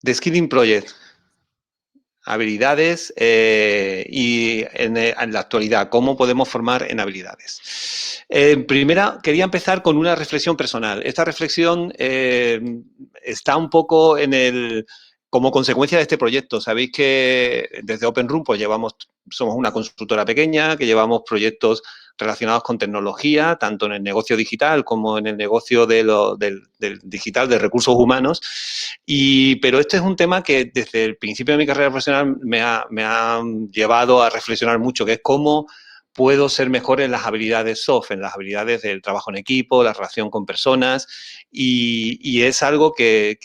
The Skilling Project. Habilidades y en la actualidad, cómo podemos formar en habilidades. Primera, quería empezar con una reflexión personal. Esta reflexión está un poco como consecuencia de este proyecto. Sabéis que desde OpenRoom pues somos una consultora pequeña que llevamos proyectos relacionados con tecnología, tanto en el negocio digital como en el negocio del digital de recursos humanos. Pero este es un tema que desde el principio de mi carrera profesional me ha llevado a reflexionar mucho, que es cómo puedo ser mejor en las habilidades soft, en las habilidades del trabajo en equipo, la relación con personas, y es algo que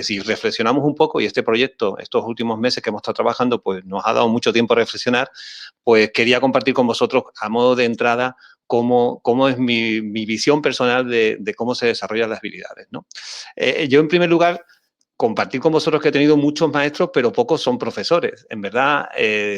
si reflexionamos un poco, y este proyecto, estos últimos meses que hemos estado trabajando, pues nos ha dado mucho tiempo a reflexionar, pues quería compartir con vosotros a modo de entrada cómo es mi visión personal de cómo se desarrollan las habilidades, ¿no? Yo, en primer lugar, compartir con vosotros que he tenido muchos maestros, pero pocos son profesores. En verdad,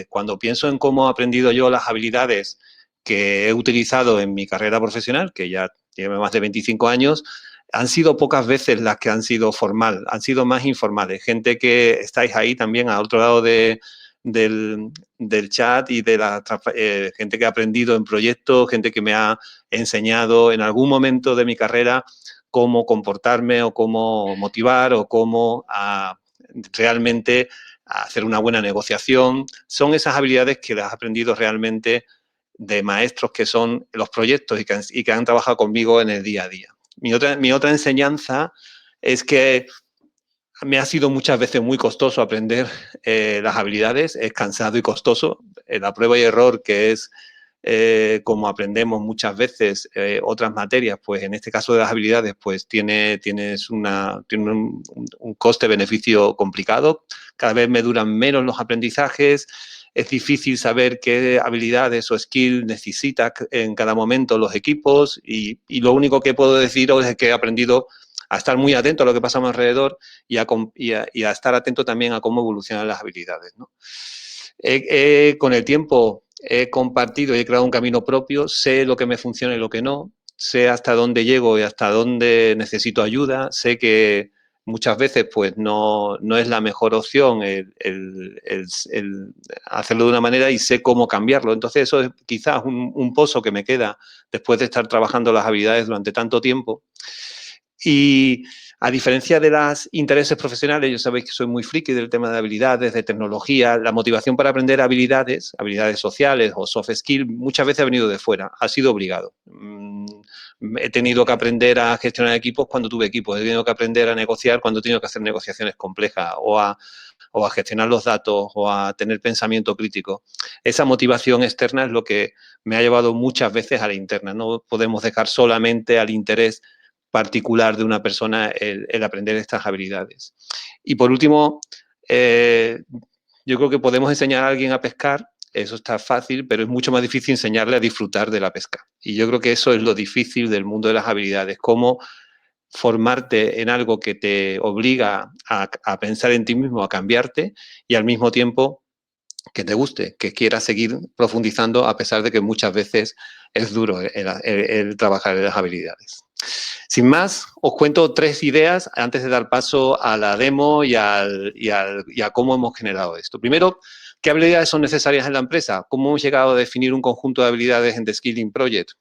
cuando pienso en cómo he aprendido yo las habilidades que he utilizado en mi carrera profesional, que ya tiene más de 25 años, han sido pocas veces las que han sido formal, han sido más informales. Gente que estáis ahí también al otro lado del chat y de la gente que ha aprendido en proyectos, gente que me ha enseñado en algún momento de mi carrera cómo comportarme o cómo motivar o cómo realmente hacer una buena negociación. Son esas habilidades que las he aprendido realmente de maestros que son los proyectos y que han trabajado conmigo en el día a día. Mi otra enseñanza es que me ha sido muchas veces muy costoso aprender las habilidades, es cansado y costoso. La prueba y error, que es como aprendemos muchas veces otras materias, pues en este caso de las habilidades, pues tiene un coste-beneficio complicado. Cada vez me duran menos los aprendizajes. Es difícil saber qué habilidades o skills necesitan en cada momento los equipos y lo único que puedo deciros es que he aprendido a estar muy atento a lo que pasa a mi alrededor y a estar atento también a cómo evolucionan las habilidades, ¿no? Con el tiempo he compartido y he creado un camino propio, sé lo que me funciona y lo que no, sé hasta dónde llego y hasta dónde necesito ayuda, sé que muchas veces pues no es la mejor opción el hacerlo de una manera y sé cómo cambiarlo. Entonces eso es quizás un pozo que me queda después de estar trabajando las habilidades durante tanto tiempo. Y a diferencia de los intereses profesionales, yo sabéis que soy muy friki del tema de habilidades, de tecnología, la motivación para aprender habilidades sociales o soft skills, muchas veces ha venido de fuera, ha sido obligado. He tenido que aprender a gestionar equipos cuando tuve equipos, he tenido que aprender a negociar cuando he tenido que hacer negociaciones complejas o a gestionar los datos o a tener pensamiento crítico. Esa motivación externa es lo que me ha llevado muchas veces a la interna. No podemos dejar solamente al interés particular de una persona el aprender estas habilidades. Y por último, yo creo que podemos enseñar a alguien a pescar, eso está fácil, pero es mucho más difícil enseñarle a disfrutar de la pesca. Y yo creo que eso es lo difícil del mundo de las habilidades, cómo formarte en algo que te obliga a pensar en ti mismo, a cambiarte y al mismo tiempo que te guste, que quieras seguir profundizando a pesar de que muchas veces es duro el trabajar en las habilidades. Sin más, os cuento 3 ideas antes de dar paso a la demo y a cómo hemos generado esto. Primero, ¿qué habilidades son necesarias en la empresa? ¿Cómo hemos llegado a definir un conjunto de habilidades en The Skilling Project?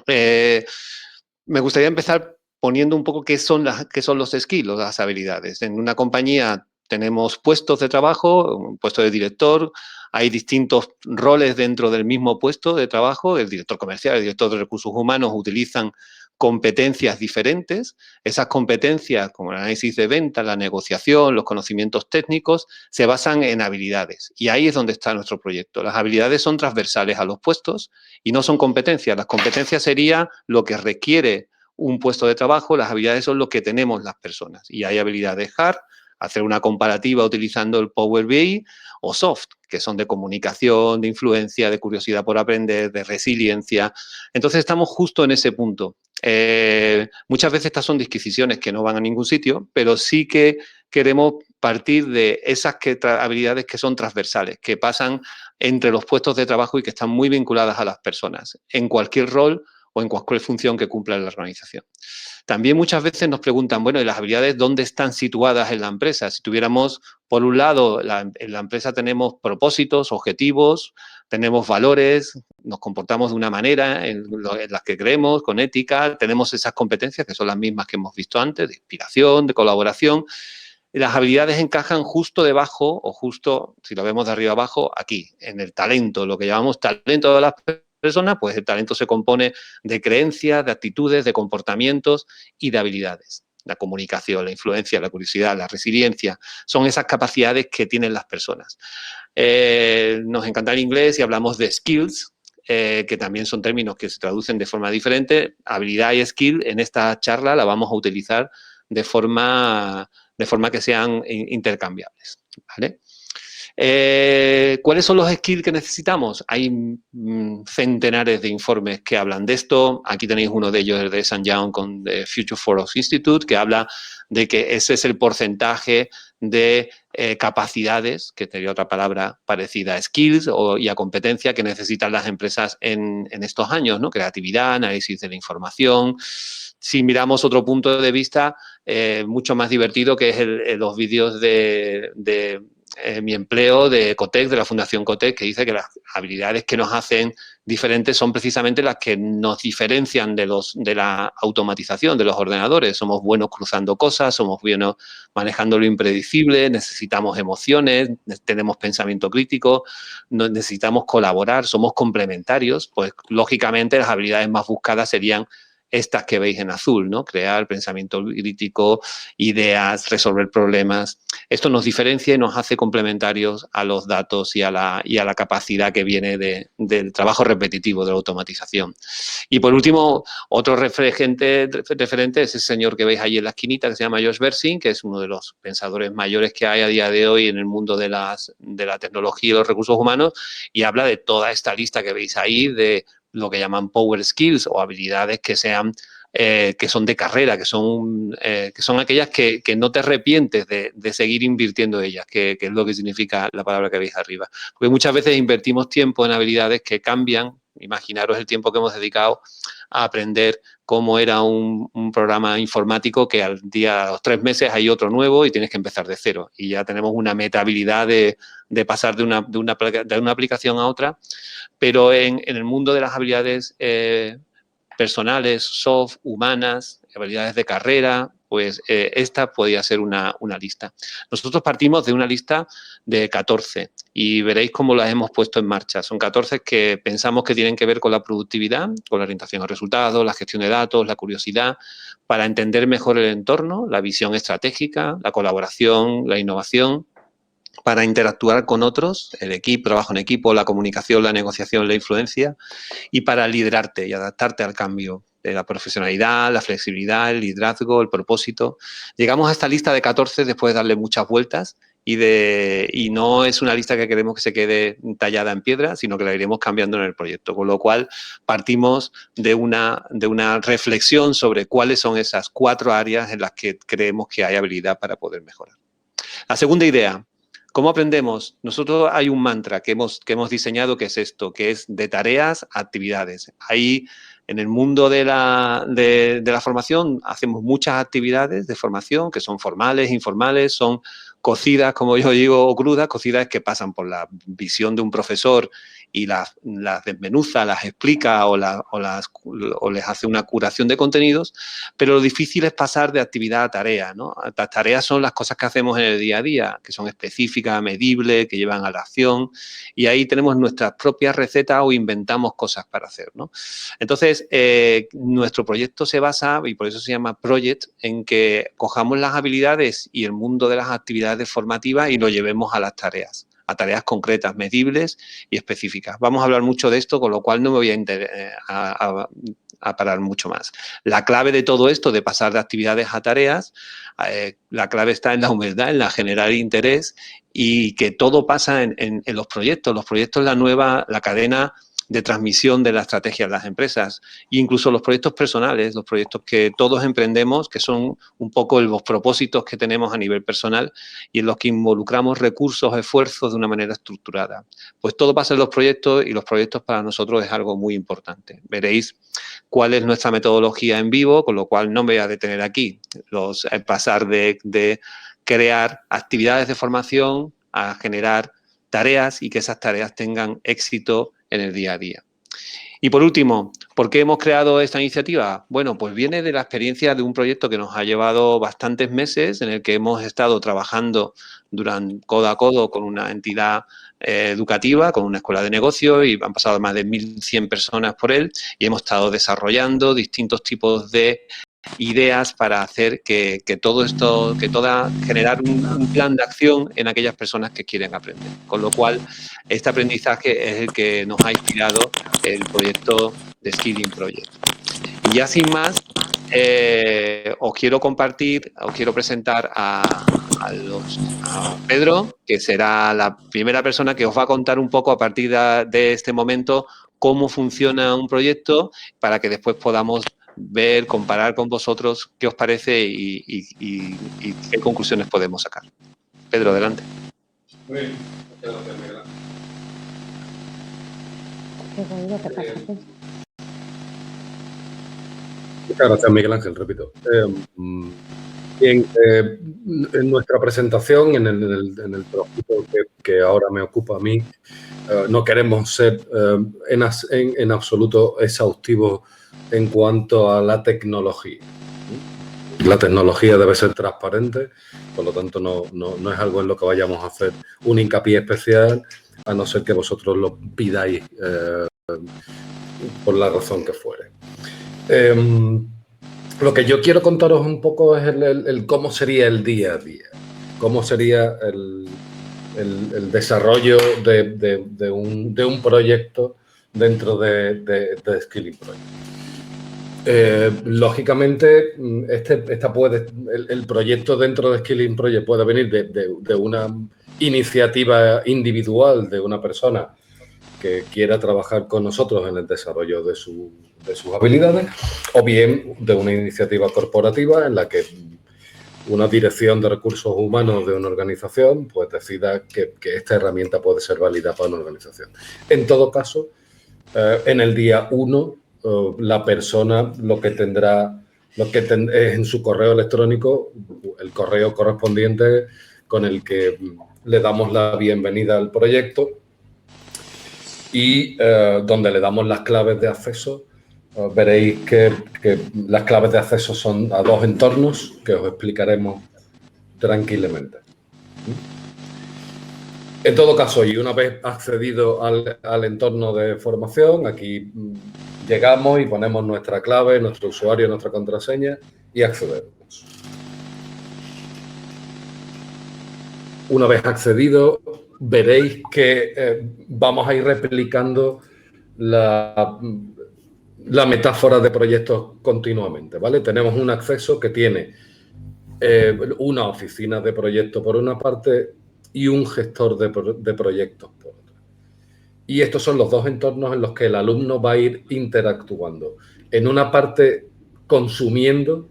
Me gustaría empezar poniendo un poco qué son los skills, las habilidades. En una compañía tenemos puestos de trabajo, un puesto de director, hay distintos roles dentro del mismo puesto de trabajo, el director comercial, el director de recursos humanos utilizan competencias diferentes. Esas competencias, como el análisis de venta, la negociación, los conocimientos técnicos, se basan en habilidades. Y ahí es donde está nuestro proyecto. Las habilidades son transversales a los puestos y no son competencias. Las competencias sería lo que requiere un puesto de trabajo, las habilidades son lo que tenemos las personas. Y hay habilidades hard, hacer una comparativa utilizando el Power BI, o soft, que son de comunicación, de influencia, de curiosidad por aprender, de resiliencia. Entonces estamos justo en ese punto. Muchas veces estas son disquisiciones que no van a ningún sitio, pero sí que queremos partir de esas habilidades que son transversales, que pasan entre los puestos de trabajo y que están muy vinculadas a las personas, en cualquier rol o en cualquier función que cumpla la organización. También muchas veces nos preguntan, bueno, ¿y las habilidades dónde están situadas en la empresa? Si tuviéramos, por un lado, en la empresa tenemos propósitos, objetivos, tenemos valores, nos comportamos de una manera en las que creemos, con ética, tenemos esas competencias que son las mismas que hemos visto antes, de inspiración, de colaboración. Las habilidades encajan justo debajo o justo, si lo vemos de arriba abajo, aquí, en el talento, lo que llamamos talento de las personas, pues el talento se compone de creencias, de actitudes, de comportamientos y de habilidades. La comunicación, la influencia, la curiosidad, la resiliencia, son esas capacidades que tienen las personas. Nos encanta el inglés y hablamos de skills, que también son términos que se traducen de forma diferente. Habilidad y skill en esta charla la vamos a utilizar de forma que sean intercambiables, ¿vale? ¿Cuáles son los skills que necesitamos? Hay centenares de informes que hablan de esto. Aquí tenéis uno de ellos, el de St. John con the Future for Us Institute, que habla de que ese es el porcentaje de capacidades, que sería otra palabra parecida a skills y a competencia que necesitan las empresas en estos años, ¿no? Creatividad, análisis de la información. Si miramos otro punto de vista mucho más divertido, que es los vídeos de mi empleo de Ecotec, de la Fundación Ecotec, que dice que las habilidades que nos hacen diferentes son precisamente las que nos diferencian de la automatización de los ordenadores. Somos buenos cruzando cosas, somos buenos manejando lo impredecible, necesitamos emociones, tenemos pensamiento crítico, necesitamos colaborar, somos complementarios. Pues lógicamente las habilidades más buscadas serían estas que veis en azul, ¿no? Crear pensamiento crítico, ideas, resolver problemas. Esto nos diferencia y nos hace complementarios a los datos y a la capacidad que viene del trabajo repetitivo, de la automatización. Y por último, otro referente es ese señor que veis ahí en la esquinita, que se llama Josh Bersin, que es uno de los pensadores mayores que hay a día de hoy en el mundo de la tecnología y los recursos humanos, y habla de toda esta lista que veis ahí de lo que llaman power skills o habilidades que son de carrera, que son aquellas que no te arrepientes de seguir invirtiendo en ellas, que es lo que significa la palabra que veis arriba. Porque muchas veces invertimos tiempo en habilidades que cambian. Imaginaros el tiempo que hemos dedicado a aprender cómo era un programa informático, que a los 3 meses hay otro nuevo y tienes que empezar de cero. Y ya tenemos una meta habilidad de pasar de una aplicación a otra. Pero en el mundo de las habilidades personales, soft, humanas, habilidades de carrera, pues esta podría ser una lista. Nosotros partimos de una lista de 14 y veréis cómo las hemos puesto en marcha. Son 14 que pensamos que tienen que ver con la productividad, con la orientación a resultados, la gestión de datos, la curiosidad, para entender mejor el entorno, la visión estratégica, la colaboración, la innovación, para interactuar con otros, el equipo, trabajo en equipo, la comunicación, la negociación, la influencia, y para liderarte y adaptarte al cambio de la profesionalidad, la flexibilidad, el liderazgo, el propósito. Llegamos a esta lista de 14 después de darle muchas vueltas y no es una lista que queremos que se quede tallada en piedra, sino que la iremos cambiando en el proyecto. Con lo cual, partimos de una reflexión sobre cuáles son esas 4 áreas en las que creemos que hay habilidad para poder mejorar. La segunda idea. ¿Cómo aprendemos? Nosotros hay un mantra que hemos diseñado, que es esto, que es de tareas a actividades. Ahí, en el mundo de la formación, hacemos muchas actividades de formación que son formales, informales, son cocidas, como yo digo, o crudas, cocidas que pasan por la visión de un profesor y las desmenuza, las explica o les hace una curación de contenidos, pero lo difícil es pasar de actividad a tarea, ¿no? Las tareas son las cosas que hacemos en el día a día, que son específicas, medibles, que llevan a la acción, y ahí tenemos nuestras propias recetas o inventamos cosas para hacer, ¿no? Entonces, nuestro proyecto se basa, y por eso se llama Project, en que cojamos las habilidades y el mundo de las actividades formativas y lo llevemos a las tareas, a tareas concretas, medibles y específicas. Vamos a hablar mucho de esto, con lo cual no me voy a parar mucho más. La clave de todo esto, de pasar de actividades a tareas, la clave está en la humildad, en la generar interés, y que todo pasa en los proyectos. Los proyectos es la cadena de transmisión de la estrategia de las empresas, e incluso los proyectos personales, los proyectos que todos emprendemos, que son un poco los propósitos que tenemos a nivel personal y en los que involucramos recursos, esfuerzos de una manera estructurada. Pues todo pasa en los proyectos y los proyectos para nosotros es algo muy importante. Veréis cuál es nuestra metodología en vivo, con lo cual no me voy a detener aquí. Pasar de crear actividades de formación a generar tareas y que esas tareas tengan éxito en el día a día. Y por último, ¿por qué hemos creado esta iniciativa? Bueno, pues viene de la experiencia de un proyecto que nos ha llevado bastantes meses, en el que hemos estado trabajando codo a codo con una entidad educativa, con una escuela de negocio, y han pasado más de 1.100 personas por él, y hemos estado desarrollando distintos tipos de ideas para hacer que todo esto, generar un plan de acción en aquellas personas que quieren aprender. Con lo cual, este aprendizaje es el que nos ha inspirado el proyecto de Skilling Project. Y ya sin más, os quiero presentar a Pedro, que será la primera persona que os va a contar un poco a partir de este momento cómo funciona un proyecto, para que después podamos ver, comparar con vosotros qué os parece y qué conclusiones podemos sacar. Pedro, adelante. Muy bien, muchas gracias, Miguel Ángel. Muchas gracias, Miguel Ángel, repito. Bien, en nuestra presentación, en el trocito que ahora me ocupa a mí, no queremos ser en absoluto exhaustivos en cuanto a la tecnología. La tecnología debe ser transparente, por lo tanto no es algo en lo que vayamos a hacer un hincapié especial, a no ser que vosotros lo pidáis por la razón que fuere. Lo que yo quiero contaros un poco es el cómo sería el día a día, cómo sería el desarrollo de un proyecto dentro de Skilling Project. Lógicamente, el proyecto dentro de Skilling Project puede venir de una iniciativa individual de una persona que quiera trabajar con nosotros en el desarrollo de sus habilidades, o bien de una iniciativa corporativa en la que una dirección de recursos humanos de una organización pues decida que esta herramienta puede ser válida para una organización. En todo caso, en el día 1, la persona lo que tendrá es en su correo electrónico el correo correspondiente con el que le damos la bienvenida al proyecto y donde le damos las claves de acceso. Veréis que las claves de acceso son a 2 entornos que os explicaremos tranquilamente. En todo caso, y una vez accedido al entorno de formación, aquí llegamos y ponemos nuestra clave, nuestro usuario, nuestra contraseña y accedemos. Una vez accedido, veréis que vamos a ir replicando la metáfora de proyectos continuamente, ¿vale? Tenemos un acceso que tiene una oficina de proyectos por una parte y un gestor de proyectos por otra. Y estos son los 2 entornos en los que el alumno va a ir interactuando. En una parte consumiendo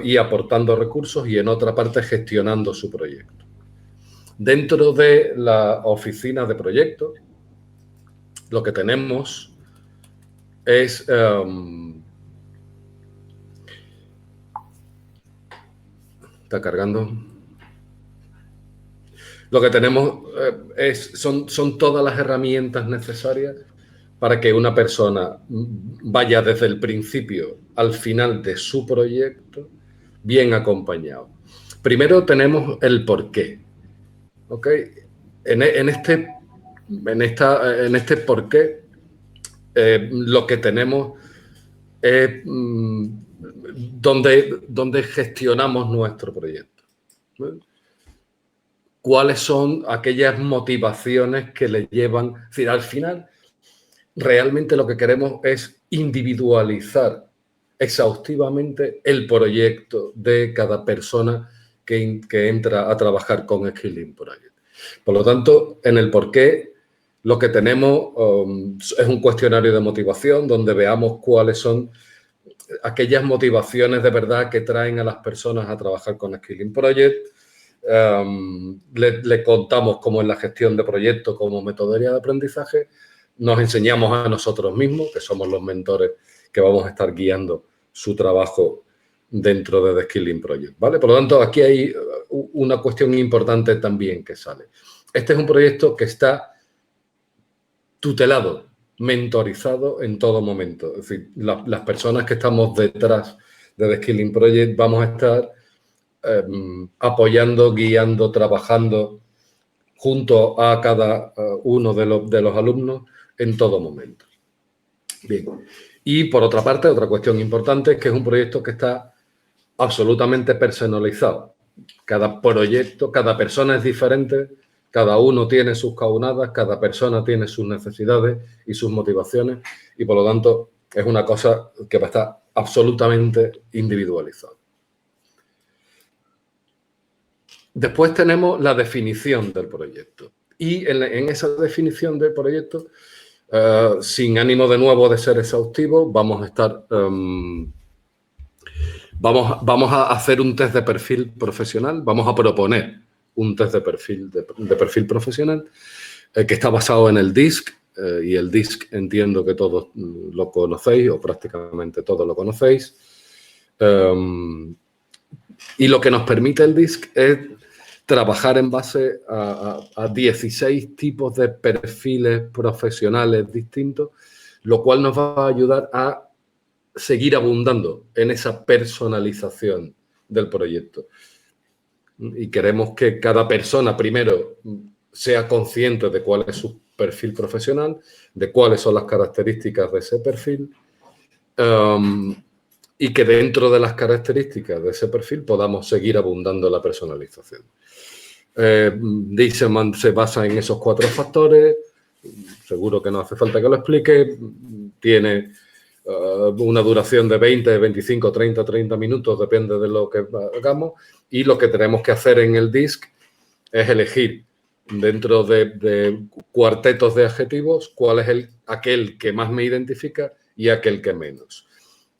y aportando recursos, y en otra parte gestionando su proyecto. Dentro de la oficina de proyectos, lo que tenemos es está cargando. Lo que tenemos son todas las herramientas necesarias para que una persona vaya desde el principio al final de su proyecto bien acompañado. Primero tenemos el porqué. ¿Ok? En este porqué lo que tenemos es donde gestionamos nuestro proyecto. ¿Vale? ¿Cuáles son aquellas motivaciones que le llevan? Es decir, al final, realmente lo que queremos es individualizar exhaustivamente el proyecto de cada persona que entra a trabajar con Skilling Project. Por lo tanto, en el porqué Lo que tenemos es un cuestionario de motivación donde veamos cuáles son aquellas motivaciones de verdad que traen a las personas a trabajar con Skilling Project. Le contamos cómo es la gestión de proyectos como metodología de aprendizaje. Nos enseñamos a nosotros mismos, que somos los mentores que vamos a estar guiando su trabajo dentro de The Skilling Project, ¿vale? Por lo tanto, aquí hay una cuestión importante también que sale. Este es un proyecto que está tutelado, mentorizado en todo momento. Es decir, las personas que estamos detrás de The Skilling Project vamos a estar apoyando, guiando, trabajando junto a cada uno de los alumnos en todo momento. Bien. Y por otra parte, otra cuestión importante es que es un proyecto que está absolutamente personalizado. Cada proyecto, cada persona es diferente, cada uno tiene sus caunadas, cada persona tiene sus necesidades y sus motivaciones y por lo tanto es una cosa que va a estar absolutamente individualizada. Después tenemos la definición del proyecto y en esa definición del proyecto, sin ánimo de nuevo de ser exhaustivo, vamos a estar... Vamos a hacer un test de perfil profesional, vamos a proponer un test de perfil profesional que está basado en el DISC y el DISC entiendo que todos lo conocéis o prácticamente todos lo conocéis. Y lo que nos permite el DISC es trabajar en base a 16 tipos de perfiles profesionales distintos, lo cual nos va a ayudar a seguir abundando en esa personalización del proyecto. Y queremos que cada persona primero sea consciente de cuál es su perfil profesional, de cuáles son las características de ese perfil y que dentro de las características de ese perfil podamos seguir abundando en la personalización. Dieselman se basa en esos 4 factores, seguro que no hace falta que lo explique, tiene una duración de 20, 25, 30 minutos, depende de lo que hagamos, y lo que tenemos que hacer en el DISC es elegir dentro de cuartetos de adjetivos cuál es aquel que más me identifica y aquel que menos.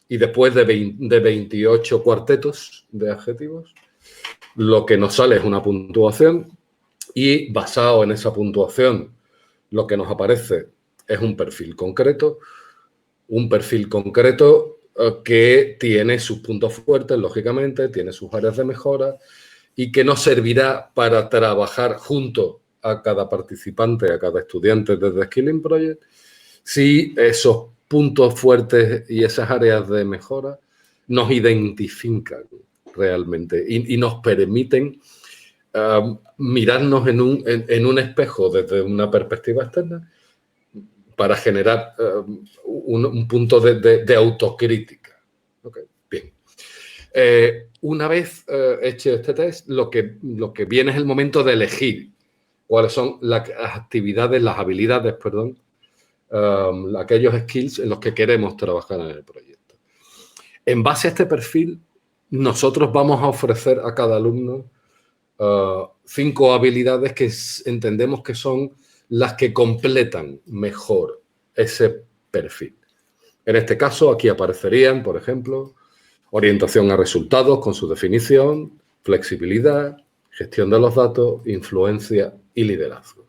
Y después de 28 cuartetos de adjetivos, lo que nos sale es una puntuación y basado en esa puntuación lo que nos aparece es un perfil concreto que tiene sus puntos fuertes, lógicamente, tiene sus áreas de mejora y que nos servirá para trabajar junto a cada participante, a cada estudiante de The Skilling Project, si esos puntos fuertes y esas áreas de mejora nos identifican realmente y nos permiten mirarnos en un espejo desde una perspectiva externa para generar un punto de autocrítica. Okay, bien. Una vez hecho este test, lo que viene es el momento de elegir cuáles son las actividades, las habilidades, perdón, aquellos skills en los que queremos trabajar en el proyecto. En base a este perfil, nosotros vamos a ofrecer a cada alumno 5 habilidades que entendemos que son las que completan mejor ese perfil. En este caso, aquí aparecerían, por ejemplo, orientación a resultados con su definición, flexibilidad, gestión de los datos, influencia y liderazgo.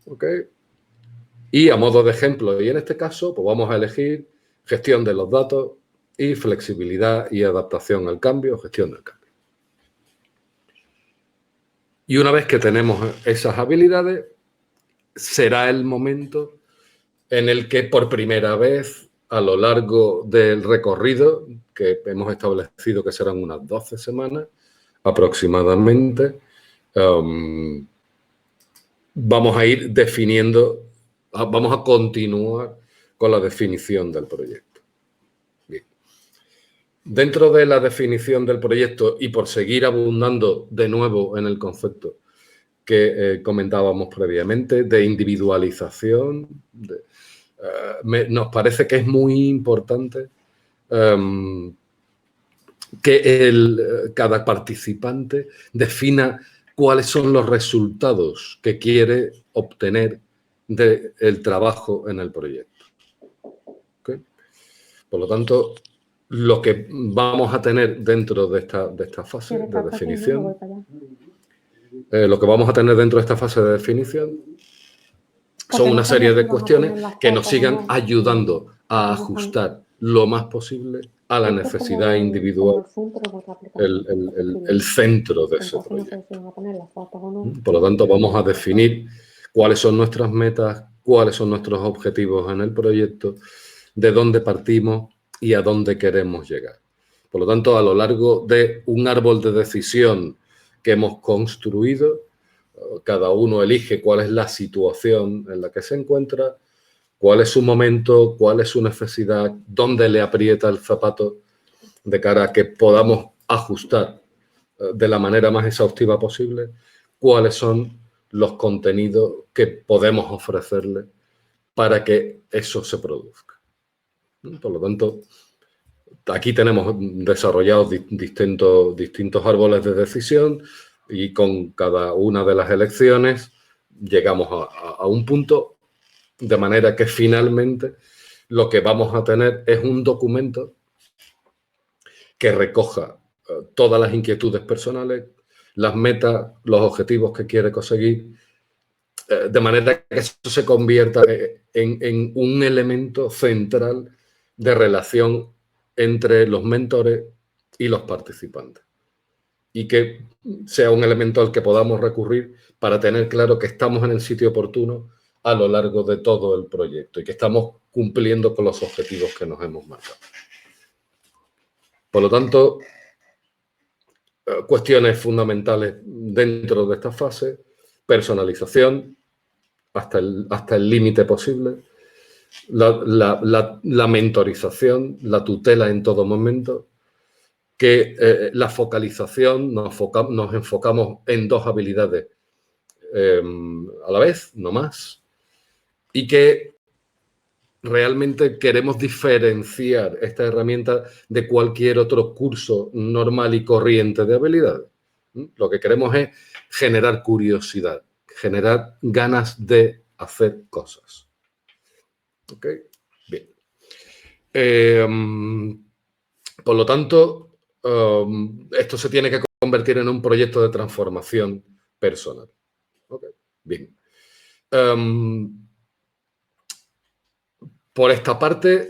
¿Ok? Y a modo de ejemplo, y en este caso, pues vamos a elegir gestión de los datos y flexibilidad y adaptación al cambio, gestión del cambio. Y una vez que tenemos esas habilidades, será el momento en el que por primera vez a lo largo del recorrido, que hemos establecido que serán unas 12 semanas aproximadamente, vamos a ir definiendo, vamos a continuar con la definición del proyecto. Bien. Dentro de la definición del proyecto y por seguir abundando de nuevo en el concepto que comentábamos previamente de individualización, nos parece que es muy importante que cada participante defina cuáles son los resultados que quiere obtener del trabajo en el proyecto. ¿Okay? Por lo tanto, lo que vamos a tener dentro de esta fase de definición, lo que vamos a tener dentro de esta fase de definición son una serie de cuestiones que nos sigan ayudando a ajustar lo más posible a la necesidad individual el centro de ese proyecto. Por lo tanto, vamos a definir cuáles son nuestras metas, cuáles son nuestros objetivos en el proyecto, de dónde partimos y a dónde queremos llegar. Por lo tanto, a lo largo de un árbol de decisión que hemos construido, cada uno elige cuál es la situación en la que se encuentra, cuál es su momento, cuál es su necesidad, dónde le aprieta el zapato, de cara a que podamos ajustar de la manera más exhaustiva posible cuáles son los contenidos que podemos ofrecerle para que eso se produzca. Por lo tanto, aquí tenemos desarrollados distintos árboles de decisión y con cada una de las elecciones llegamos a un punto, de manera que finalmente lo que vamos a tener es un documento que recoja todas las inquietudes personales, las metas, los objetivos que quiere conseguir, de manera que eso se convierta en un elemento central de relación entre los mentores y los participantes. Y que sea un elemento al que podamos recurrir para tener claro que estamos en el sitio oportuno a lo largo de todo el proyecto y que estamos cumpliendo con los objetivos que nos hemos marcado. Por lo tanto, cuestiones fundamentales dentro de esta fase: personalización hasta el límite posible, la mentorización, la tutela en todo momento, que la focalización, nos enfocamos en 2 habilidades a la vez, no más, y que realmente queremos diferenciar esta herramienta de cualquier otro curso normal y corriente de habilidades. Lo que queremos es generar curiosidad, generar ganas de hacer cosas. ¿Ok? Bien. Por lo tanto, esto se tiene que convertir en un proyecto de transformación personal. ¿Ok? Bien. Por esta parte,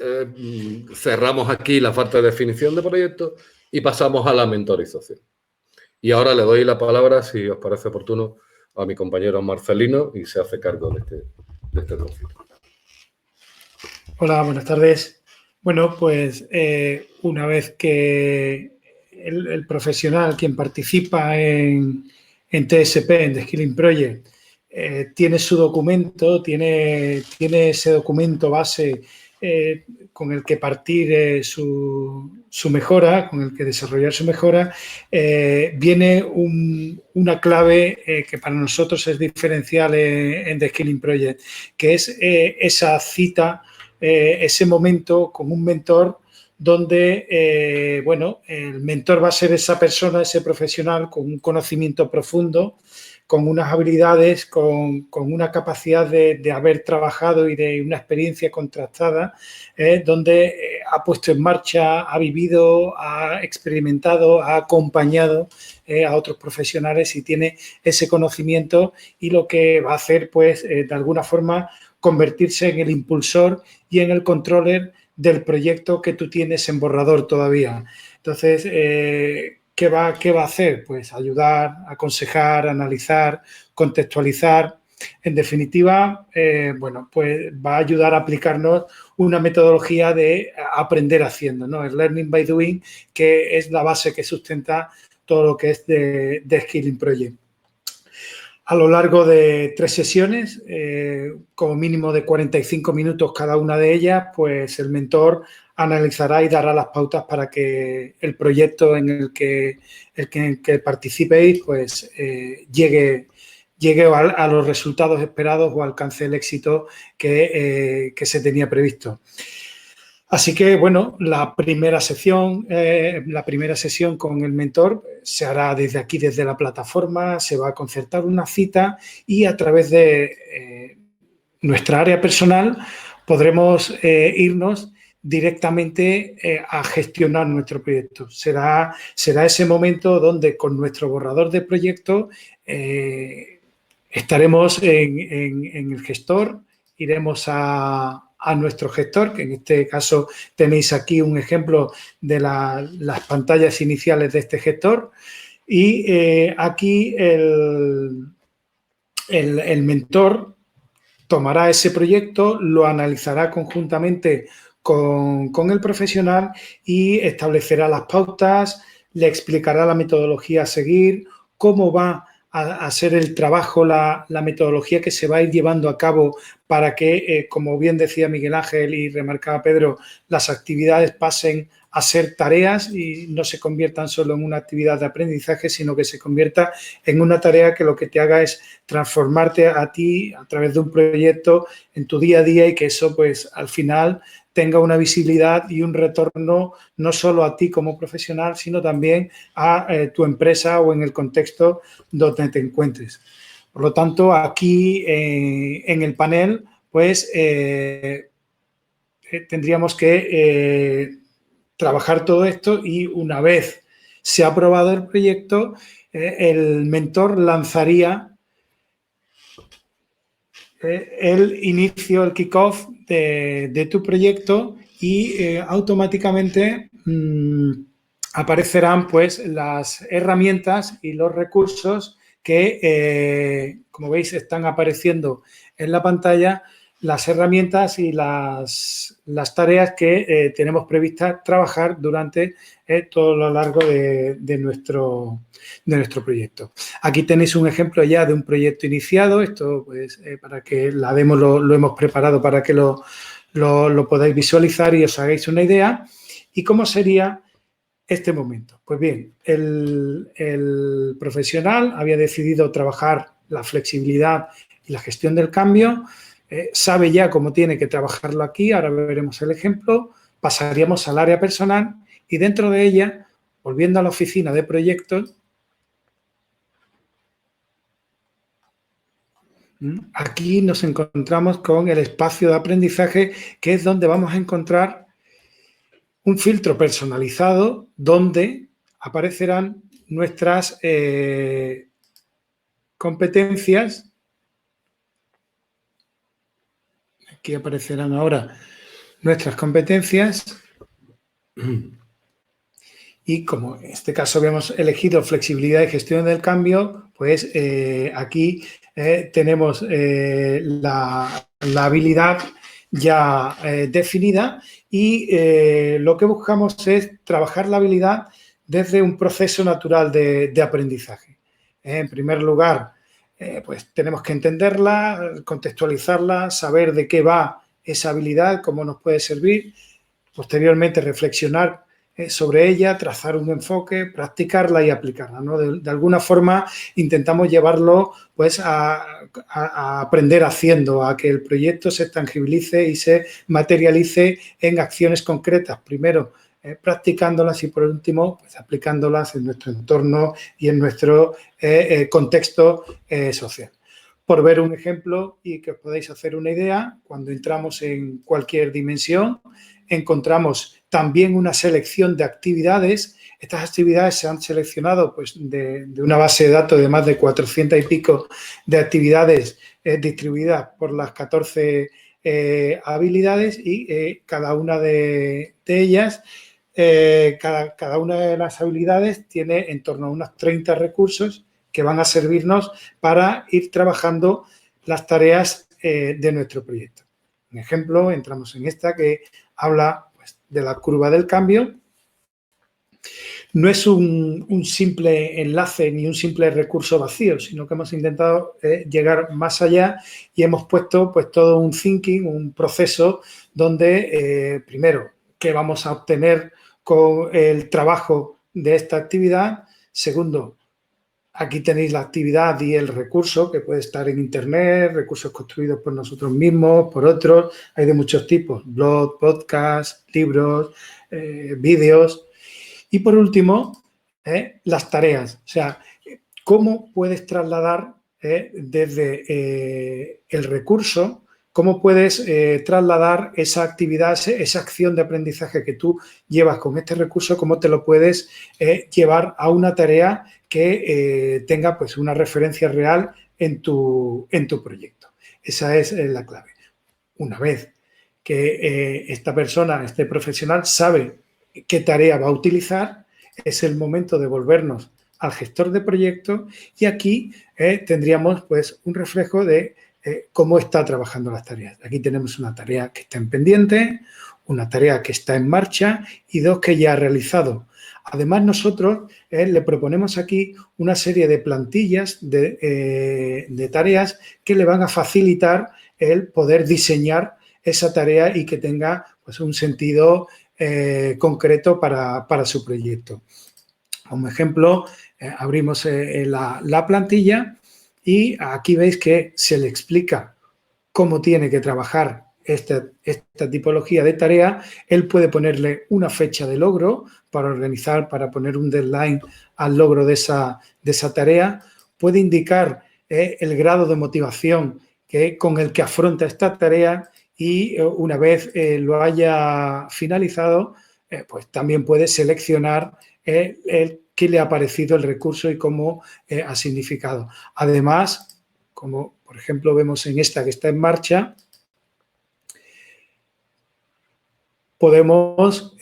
cerramos aquí la parte de definición de proyectos y pasamos a la mentorización. Y ahora le doy la palabra, si os parece oportuno, a mi compañero Marcelino y se hace cargo de este trocito. Hola, buenas tardes. Bueno, pues una vez que el profesional, quien participa en TSP, en The Skilling Project, tiene su documento, tiene ese documento base con el que partir su mejora, con el que desarrollar su mejora, viene una clave que para nosotros es diferencial en The Skilling Project, que es esa cita, ese momento con un mentor donde, bueno, el mentor va a ser esa persona, ese profesional con un conocimiento profundo, con unas habilidades, con una capacidad de haber trabajado y de una experiencia contrastada, donde ha puesto en marcha, ha vivido, ha experimentado, ha acompañado a otros profesionales y tiene ese conocimiento, y lo que va a hacer, pues, de alguna forma, convertirse en el impulsor y en el controller del proyecto que tú tienes en borrador todavía. Entonces, ¿qué va a hacer? Pues ayudar, aconsejar, analizar, contextualizar. En definitiva, bueno, pues va a ayudar a aplicarnos una metodología de aprender haciendo, ¿no? El Learning by Doing, que es la base que sustenta todo lo que es de Skilling Project. A lo largo de 3 sesiones, como mínimo de 45 minutos cada una de ellas, pues el mentor analizará y dará las pautas para que el proyecto en el que participéis, pues llegue a los resultados esperados o alcance el éxito que se tenía previsto. Así que, bueno, la primera sesión con el mentor se hará desde aquí, desde la plataforma. Se va a concertar una cita y a través de nuestra área personal, podremos irnos directamente a gestionar nuestro proyecto. Será ese momento donde con nuestro borrador de proyecto estaremos en el gestor, iremos a nuestro gestor, que en este caso tenéis aquí un ejemplo de las pantallas iniciales de este gestor, y aquí el mentor tomará ese proyecto, lo analizará conjuntamente con el profesional y establecerá las pautas, le explicará la metodología a seguir, cómo va a ser el trabajo, la metodología que se va a ir llevando a cabo para que, como bien decía Miguel Ángel y remarcaba Pedro, las actividades pasen a ser tareas y no se conviertan solo en una actividad de aprendizaje, sino que se convierta en una tarea que lo que te haga es transformarte a ti a través de un proyecto en tu día a día y que eso, pues, al final tenga una visibilidad y un retorno no solo a ti como profesional, sino también a tu empresa o en el contexto donde te encuentres. Por lo tanto, aquí en el panel, pues, tendríamos que trabajar todo esto y una vez se ha aprobado el proyecto, el mentor lanzaría el inicio, el kick-off de tu proyecto y automáticamente aparecerán, pues, las herramientas y los recursos que, como veis, están apareciendo en la pantalla, las herramientas y las tareas que tenemos previstas trabajar durante todo lo largo de nuestro proyecto. Aquí tenéis un ejemplo ya de un proyecto iniciado. Esto, pues, para que la demo lo hemos preparado para que lo podáis visualizar y os hagáis una idea. ¿Y cómo sería este momento? Pues bien, el profesional había decidido trabajar la flexibilidad y la gestión del cambio. Sabe ya cómo tiene que trabajarlo aquí, ahora veremos el ejemplo, pasaríamos al área personal y dentro de ella, volviendo a la oficina de proyectos, aquí nos encontramos con el espacio de aprendizaje, que es donde vamos a encontrar un filtro personalizado donde aparecerán nuestras competencias. Aquí aparecerán ahora nuestras competencias y como en este caso habíamos elegido flexibilidad y gestión del cambio, pues aquí tenemos la habilidad ya definida y lo que buscamos es trabajar la habilidad desde un proceso natural de aprendizaje. En primer lugar, pues tenemos que entenderla, contextualizarla, saber de qué va esa habilidad, cómo nos puede servir. Posteriormente, reflexionar sobre ella, trazar un enfoque, practicarla y aplicarla, ¿no? De alguna forma intentamos llevarlo, pues, a aprender haciendo, a que el proyecto se tangibilice y se materialice en acciones concretas. Primero, practicándolas y, por último, pues, aplicándolas en nuestro entorno y en nuestro contexto social. Por ver un ejemplo y que os podáis hacer una idea, cuando entramos en cualquier dimensión, encontramos también una selección de actividades. Estas actividades se han seleccionado, pues, de una base de datos de más de 400 y pico de actividades distribuidas por las 14 habilidades y cada una de ellas, cada una de las habilidades tiene en torno a unos 30 recursos que van a servirnos para ir trabajando las tareas de nuestro proyecto. Un ejemplo, entramos en esta que habla, pues, de la curva del cambio. No es un simple enlace ni un simple recurso vacío, sino que hemos intentado llegar más allá y hemos puesto, pues, todo un thinking, un proceso donde, primero, qué vamos a obtener con el trabajo de esta actividad. Segundo, aquí tenéis la actividad y el recurso que puede estar en Internet, recursos construidos por nosotros mismos, por otros. Hay de muchos tipos, blog, podcast, libros, vídeos. Y por último, las tareas. O sea, cómo puedes trasladar desde el recurso cómo puedes trasladar esa actividad, esa acción de aprendizaje que tú llevas con este recurso, cómo te lo puedes llevar a una tarea que tenga pues una referencia real en tu proyecto. Esa es la clave. Una vez que esta persona, este profesional, sabe qué tarea va a utilizar, es el momento de volvernos al gestor de proyecto y aquí tendríamos pues un reflejo de cómo está trabajando las tareas. Aquí tenemos una tarea que está en pendiente, una tarea que está en marcha y dos que ya ha realizado. Además, nosotros le proponemos aquí una serie de plantillas de tareas que le van a facilitar el poder diseñar esa tarea y que tenga pues, un sentido concreto para su proyecto. Como ejemplo, abrimos la plantilla y aquí veis que se le explica cómo tiene que trabajar esta tipología de tarea. Él puede ponerle una fecha de logro para organizar, para poner un deadline al logro de esa tarea. Puede indicar el grado de motivación con el que afronta esta tarea y una vez lo haya finalizado, pues también puede seleccionar qué le ha parecido el recurso y cómo ha significado. Además, como por ejemplo vemos en esta que está en marcha, podemos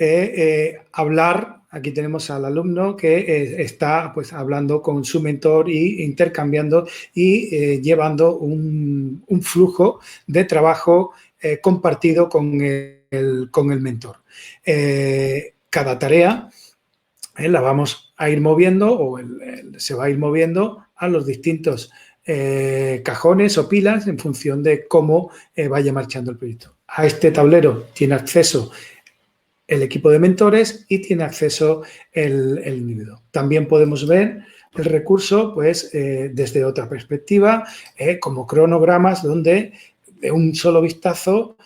hablar, aquí tenemos al alumno que está pues, hablando con su mentor e intercambiando y llevando un flujo de trabajo compartido con el mentor. Cada tarea la vamos a ir moviendo o se va a ir moviendo a los distintos cajones o pilas en función de cómo vaya marchando el proyecto. A este tablero tiene acceso el equipo de mentores y tiene acceso el individuo. También podemos ver el recurso pues, desde otra perspectiva, como cronogramas, donde de un solo vistazo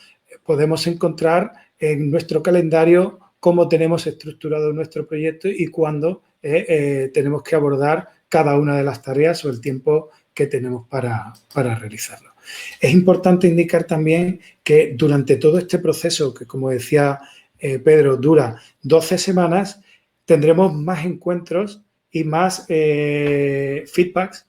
podemos encontrar en nuestro calendario cómo tenemos estructurado nuestro proyecto y cuándo tenemos que abordar cada una de las tareas o el tiempo que tenemos para realizarlo. Es importante indicar también que durante todo este proceso, que como decía Pedro, dura 12 semanas, tendremos más encuentros y más feedbacks,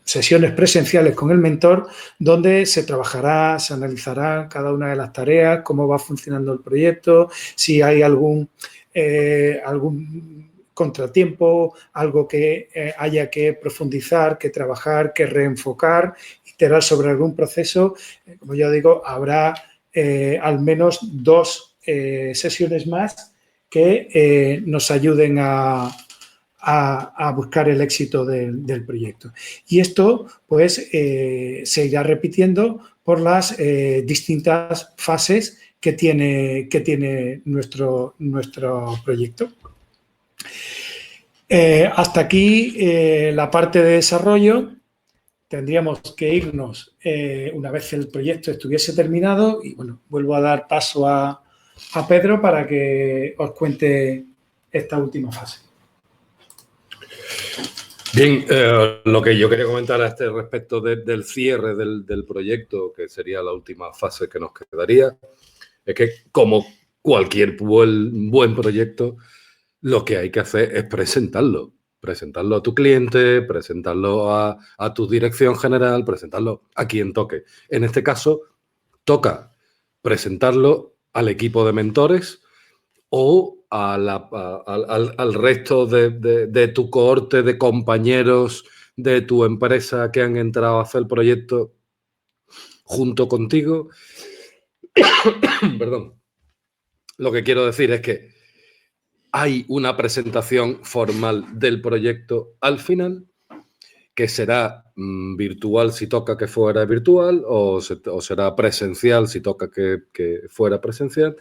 sesiones presenciales con el mentor, donde se trabajará, se analizará cada una de las tareas, cómo va funcionando el proyecto, si hay algún contratiempo, algo que haya que profundizar, que trabajar, que reenfocar, iterar sobre algún proceso. Como ya digo, habrá al menos 2 sesiones más que nos ayuden a buscar el éxito del proyecto. Y esto, pues, se irá repitiendo por las distintas fases que tiene nuestro proyecto. Hasta aquí la parte de desarrollo. Tendríamos que irnos una vez el proyecto estuviese terminado y, bueno, vuelvo a dar paso a Pedro para que os cuente esta última fase. Bien, lo que yo quería comentar a este respecto del cierre del proyecto, que sería la última fase que nos quedaría, es que como cualquier buen proyecto, lo que hay que hacer es presentarlo a tu cliente, presentarlo a tu dirección general, presentarlo a quien toque. En este caso, toca presentarlo al equipo de mentores o al resto de tu cohorte de compañeros de tu empresa que han entrado a hacer el proyecto junto contigo. Perdón. Lo que quiero decir es que hay una presentación formal del proyecto al final, que será virtual si toca que fuera virtual o será presencial si toca que fuera presencial,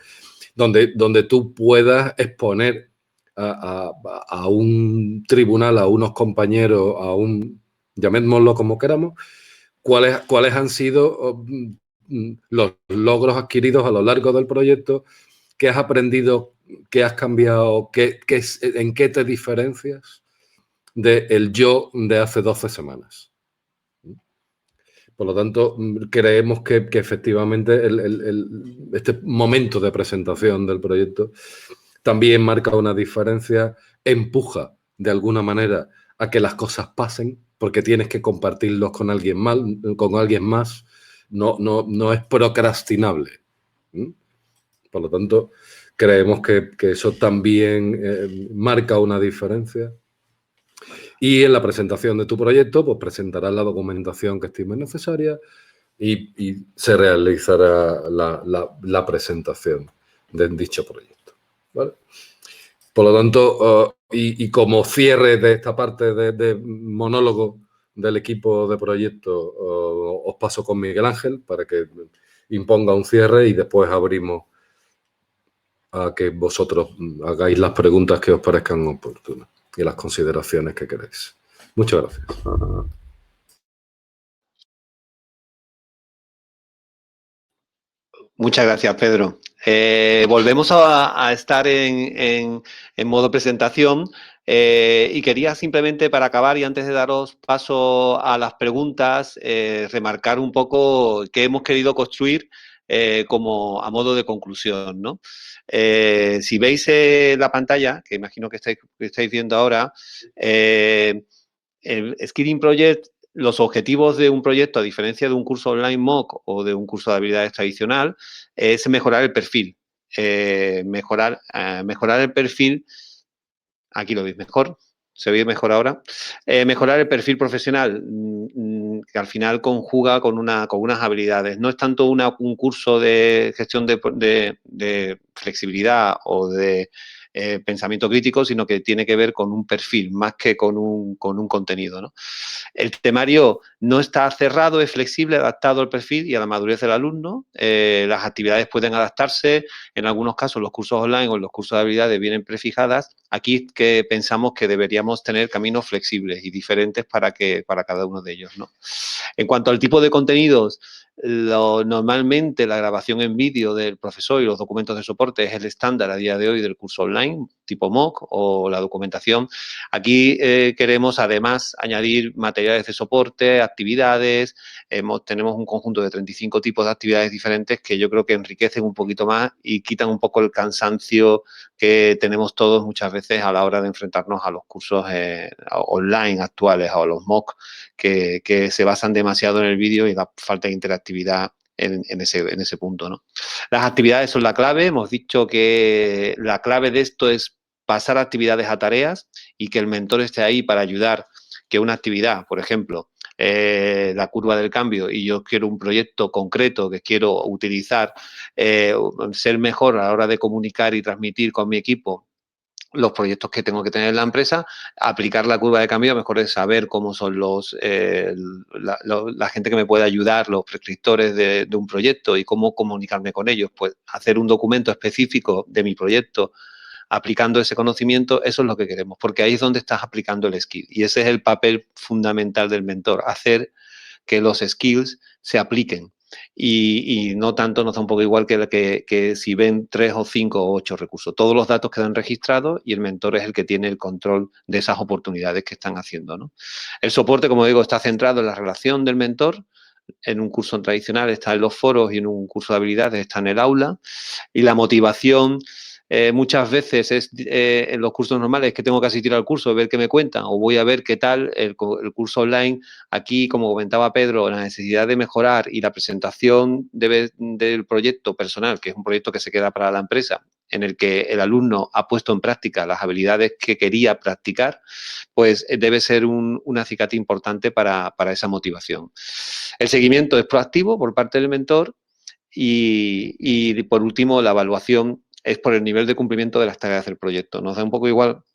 donde tú puedas exponer a un tribunal, a unos compañeros, llamémoslo como queramos, cuáles han sido los logros adquiridos a lo largo del proyecto, qué has aprendido, qué has cambiado, en qué te diferencias del yo de hace 12 semanas. Por lo tanto, creemos que efectivamente este momento de presentación del proyecto también marca una diferencia, empuja de alguna manera a que las cosas pasen, porque tienes que compartirlos con alguien más, no es procrastinable. Por lo tanto, creemos que eso también marca una diferencia. Y en la presentación de tu proyecto, pues presentarás la documentación que estimes necesaria y se realizará la presentación de dicho proyecto, ¿vale? Por lo tanto, y como cierre de esta parte de monólogo del equipo de proyecto, os paso con Miguel Ángel para que imponga un cierre y después abrimos a que vosotros hagáis las preguntas que os parezcan oportunas y las consideraciones que queréis. Muchas gracias. Muchas gracias, Pedro. Volvemos a estar en modo presentación y quería simplemente, para acabar y antes de daros paso a las preguntas, remarcar un poco qué hemos querido construir como a modo de conclusión, ¿no? Si veis la pantalla, que imagino que estáis viendo ahora, el Skilling Project, los objetivos de un proyecto, a diferencia de un curso online MOOC o de un curso de habilidades tradicional, es mejorar el perfil. Mejorar el perfil, aquí lo veis mejor, se ve mejor ahora, mejorar el perfil profesional, que al final conjuga con unas habilidades. No es tanto un curso de gestión de flexibilidad o de pensamiento crítico, sino que tiene que ver con un perfil más que con un contenido, ¿no? El temario no está cerrado, es flexible, adaptado al perfil y a la madurez del alumno. Las actividades pueden adaptarse. En algunos casos, los cursos online o los cursos de habilidades vienen prefijadas. Aquí que pensamos que deberíamos tener caminos flexibles y diferentes para cada uno de ellos, ¿no? En cuanto al tipo de contenidos, normalmente la grabación en vídeo del profesor y los documentos de soporte es el estándar a día de hoy del curso online, tipo MOOC o la documentación. Aquí queremos además añadir materiales de soporte, actividades. Tenemos un conjunto de 35 tipos de actividades diferentes que yo creo que enriquecen un poquito más y quitan un poco el cansancio que tenemos todos muchas veces a la hora de enfrentarnos a los cursos online actuales o a los MOOC que se basan demasiado en el vídeo y da falta de interactividad en ese punto, ¿no? Las actividades son la clave. Hemos dicho que la clave de esto es pasar actividades a tareas y que el mentor esté ahí para ayudar que una actividad, por ejemplo, la curva del cambio, y yo quiero un proyecto concreto que quiero utilizar, ser mejor a la hora de comunicar y transmitir con mi equipo los proyectos que tengo que tener en la empresa, aplicar la curva de cambio, mejor es saber cómo son la gente que me puede ayudar, los prescriptores de un proyecto y cómo comunicarme con ellos. Pues hacer un documento específico de mi proyecto aplicando ese conocimiento, eso es lo que queremos, porque ahí es donde estás aplicando el skill. Y ese es el papel fundamental del mentor, hacer que los skills se apliquen. Y no tanto, nos da un poco igual que si ven 3 o 5 o 8 recursos. Todos los datos quedan registrados y el mentor es el que tiene el control de esas oportunidades que están haciendo, ¿no? El soporte, como digo, está centrado en la relación del mentor. En un curso tradicional está en los foros y en un curso de habilidades está en el aula. Y la motivación muchas veces es en los cursos normales que tengo que asistir al curso, ver qué me cuentan o voy a ver qué tal el curso online. Aquí, como comentaba Pedro, la necesidad de mejorar y la presentación del proyecto personal, que es un proyecto que se queda para la empresa, en el que el alumno ha puesto en práctica las habilidades que quería practicar, pues debe ser un acicate importante para esa motivación. El seguimiento es proactivo por parte del mentor y por último, la evaluación es por el nivel de cumplimiento de las tareas del proyecto. Nos da un poco igual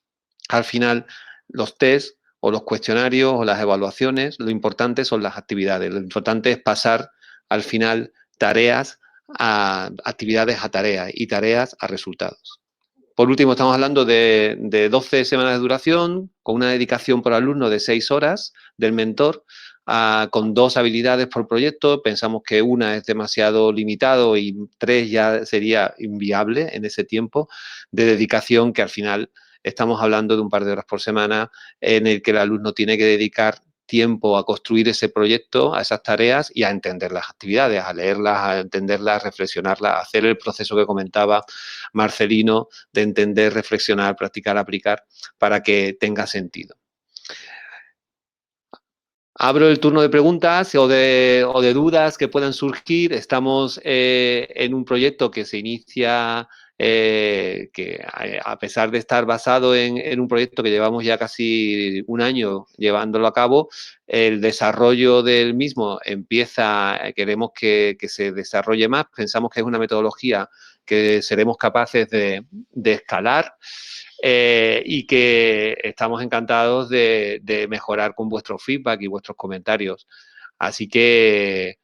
al final los test o los cuestionarios o las evaluaciones, lo importante son las actividades. Lo importante es pasar al final tareas a actividades a tareas y tareas a resultados. Por último, estamos hablando de 12 semanas de duración, con una dedicación por alumno de 6 horas del mentor, con 2 habilidades por proyecto. Pensamos que una es demasiado limitado y 3 ya sería inviable en ese tiempo de dedicación, que al final estamos hablando de un par de horas por semana en el que el alumno tiene que dedicar tiempo a construir ese proyecto, a esas tareas y a entender las actividades, a leerlas, a entenderlas, a reflexionarlas, a hacer el proceso que comentaba Marcelino de entender, reflexionar, practicar, aplicar para que tenga sentido. Abro el turno de preguntas o de dudas que puedan surgir. Estamos en un proyecto que se inicia, que a pesar de estar basado en un proyecto que llevamos ya casi un año llevándolo a cabo, el desarrollo del mismo empieza, queremos que se desarrolle más. Pensamos que es una metodología que seremos capaces de escalar. Y que estamos encantados de mejorar con vuestro feedback y vuestros comentarios. Así que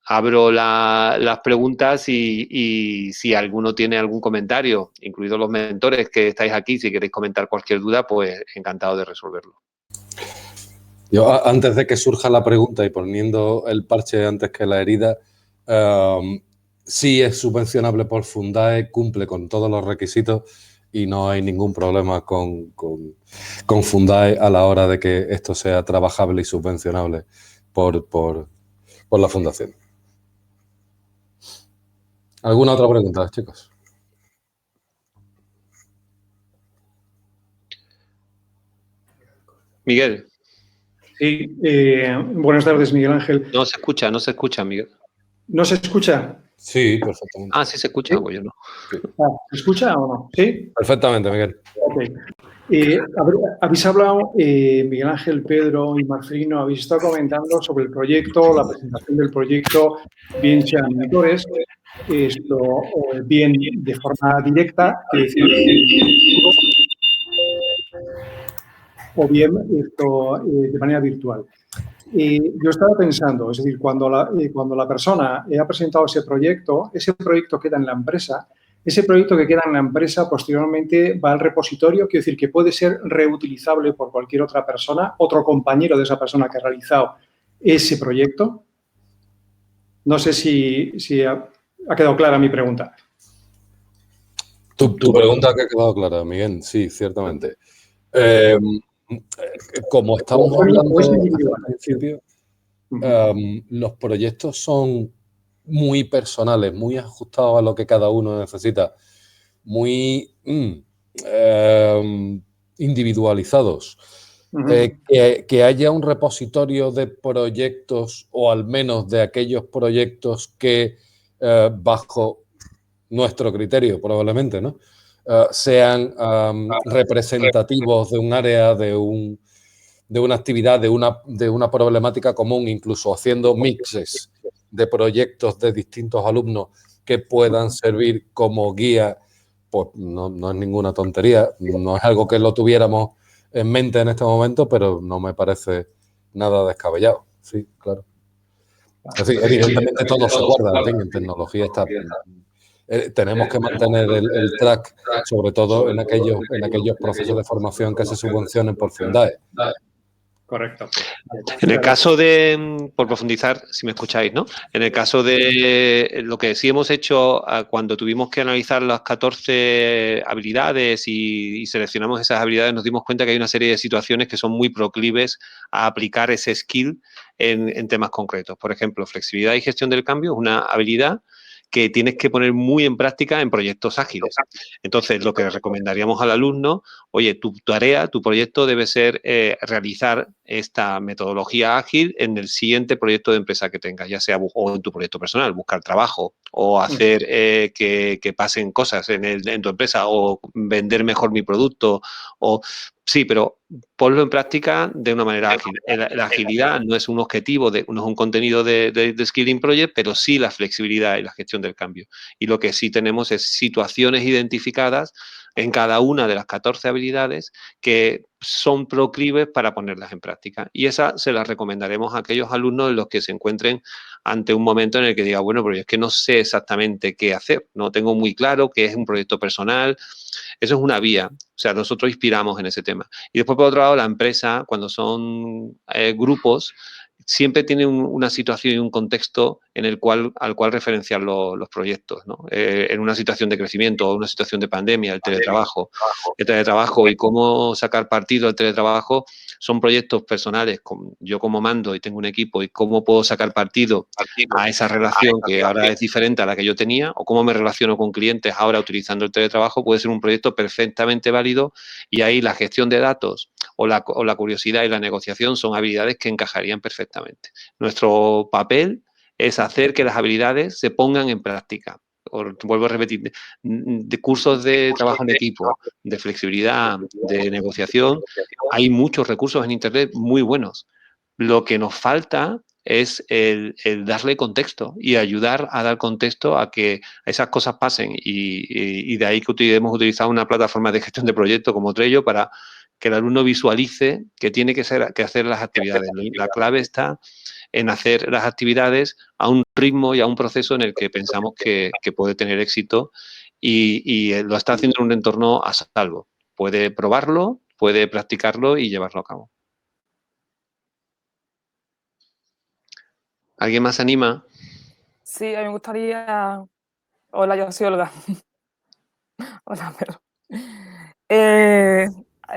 abro las preguntas y si alguno tiene algún comentario, incluidos los mentores que estáis aquí, si queréis comentar cualquier duda, pues encantado de resolverlo. Yo, antes de que surja la pregunta y poniendo el parche antes que la herida, sí es subvencionable por Fundae, cumple con todos los requisitos y no hay ningún problema con Fundae a la hora de que esto sea trabajable y subvencionable por la Fundación. ¿Alguna otra pregunta, chicos? Miguel. Sí, buenas tardes, Miguel Ángel. No se escucha, Miguel. ¿No se escucha? Sí, perfectamente. Ah, sí se escucha, ¿Sí? pues yo no. Sí. ¿Se escucha o no? ¿Sí? Perfectamente, Miguel. Okay. Habéis hablado, Miguel Ángel, Pedro y Marcelino, habéis estado comentando sobre el proyecto, la presentación del proyecto, bien sean mentores, bien de forma directa, o bien de manera virtual. Yo estaba pensando, es decir, cuando la persona ha presentado ese proyecto queda en la empresa. Ese proyecto que queda en la empresa posteriormente va al repositorio, quiero decir que puede ser reutilizable por cualquier otra persona, otro compañero de esa persona que ha realizado ese proyecto. No sé si ha quedado clara mi pregunta. Tu pregunta que ha quedado clara, Miguel, sí, ciertamente. Como estamos hablando al principio, los proyectos son muy personales, muy ajustados a lo que cada uno necesita, muy individualizados. Que haya un repositorio de proyectos o al menos de aquellos proyectos que bajo nuestro criterio probablemente, ¿no? Sean representativos de un área, de una actividad, de una problemática común, incluso haciendo mixes de proyectos de distintos alumnos que puedan servir como guía, pues no es ninguna tontería, no es algo que lo tuviéramos en mente en este momento, pero no me parece nada descabellado. Sí, claro. Es decir, evidentemente todo se guarda, en fin, en tecnología está... tenemos que mantener el track, sobre todo en aquellos procesos de formación que se subvencionen por Fundae. Correcto. En el caso de, por profundizar, si me escucháis, ¿no? En el caso de lo que sí hemos hecho cuando tuvimos que analizar las 14 habilidades y seleccionamos esas habilidades, nos dimos cuenta que hay una serie de situaciones que son muy proclives a aplicar ese skill en temas concretos. Por ejemplo, flexibilidad y gestión del cambio es una habilidad que tienes que poner muy en práctica en proyectos ágiles. Entonces, lo que recomendaríamos al alumno, oye, tu tarea, tu proyecto debe ser realizar esta metodología ágil en el siguiente proyecto de empresa que tengas, ya sea o en tu proyecto personal, buscar trabajo o hacer que pasen cosas en tu empresa o vender mejor mi producto o... Sí, pero ponlo en práctica de una manera ágil. La agilidad no es un objetivo, no es un contenido de Skilling Project, pero sí la flexibilidad y la gestión del cambio. Y lo que sí tenemos es situaciones identificadas en cada una de las 14 habilidades que son proclives para ponerlas en práctica. Y esas se las recomendaremos a aquellos alumnos en los que se encuentren ante un momento en el que diga, bueno, pero es que no sé exactamente qué hacer, no tengo muy claro qué es un proyecto personal. Eso es una vía, o sea, nosotros inspiramos en ese tema. Y después, por otro lado, la empresa, cuando son grupos, siempre tiene una situación y un contexto al cual referenciar los proyectos, ¿no? En una situación de crecimiento o una situación de pandemia, el teletrabajo y cómo sacar partido del teletrabajo, son proyectos personales, yo como mando y tengo un equipo, y cómo puedo sacar partido a esa relación que ahora es diferente a la que yo tenía, o cómo me relaciono con clientes ahora utilizando el teletrabajo, puede ser un proyecto perfectamente válido, y ahí la gestión de datos o la curiosidad y la negociación son habilidades que encajarían perfectamente. Nuestro papel es hacer que las habilidades se pongan en práctica. Vuelvo a repetir, de cursos de trabajo en equipo, de flexibilidad, de negociación, hay muchos recursos en Internet muy buenos. Lo que nos falta es el darle contexto y ayudar a dar contexto a que esas cosas pasen, y de ahí que hemos utilizado una plataforma de gestión de proyectos como Trello para que el alumno visualice que tiene que hacer las actividades. La clave está en hacer las actividades a un ritmo y a un proceso en el que pensamos que puede tener éxito, y lo está haciendo en un entorno a salvo. Puede probarlo, puede practicarlo y llevarlo a cabo. ¿Alguien más se anima? Sí, a mí me gustaría... Hola, yo soy Olga. Hola, Pedro.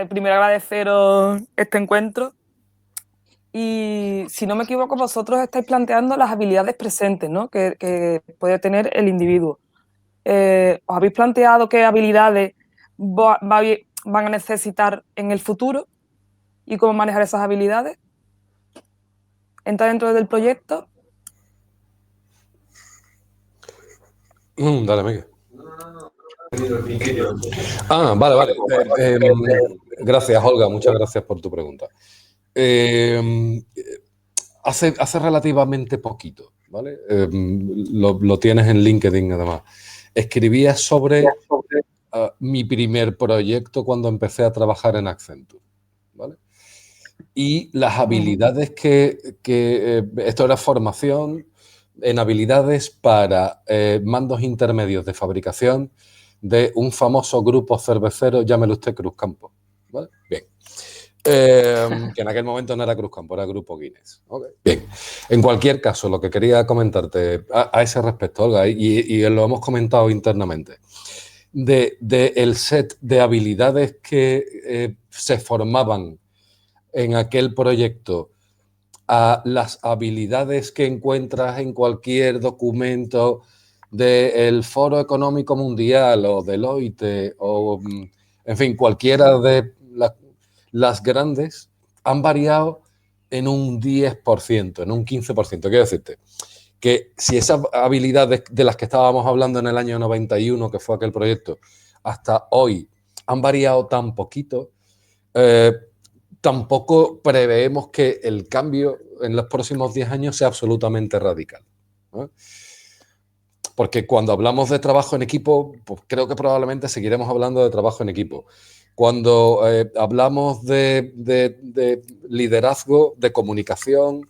Primero agradeceros este encuentro. Y si no me equivoco, vosotros estáis planteando las habilidades presentes, ¿no?, que puede tener el individuo. ¿Os habéis planteado qué habilidades van a necesitar en el futuro y cómo manejar esas habilidades? ¿Entra dentro del proyecto? Dale, Miguel. Vale. Gracias, Olga. Muchas gracias por tu pregunta. Hace relativamente poquito, ¿vale? Lo tienes en LinkedIn, además. Escribía sobre mi primer proyecto cuando empecé a trabajar en Accenture, ¿vale? Y las habilidades esto era formación en habilidades para mandos intermedios de fabricación de un famoso grupo cervecero, llámelo usted Cruzcampo, ¿vale? Bien. Que en aquel momento no era Cruzcampo, era Grupo Guinness. Okay. Bien. En cualquier caso, lo que quería comentarte a ese respecto, Olga, y lo hemos comentado internamente, de el set de habilidades que se formaban en aquel proyecto a las habilidades que encuentras en cualquier documento del Foro Económico Mundial o Deloitte o, en fin, cualquiera de las grandes, han variado en un 10%, en un 15%. Quiero decirte que si esas habilidades de las que estábamos hablando en el año 91, que fue aquel proyecto, hasta hoy han variado tan poquito, tampoco preveemos que el cambio en los próximos 10 años sea absolutamente radical, ¿no? Porque cuando hablamos de trabajo en equipo, pues creo que probablemente seguiremos hablando de trabajo en equipo. Cuando hablamos de liderazgo, de comunicación,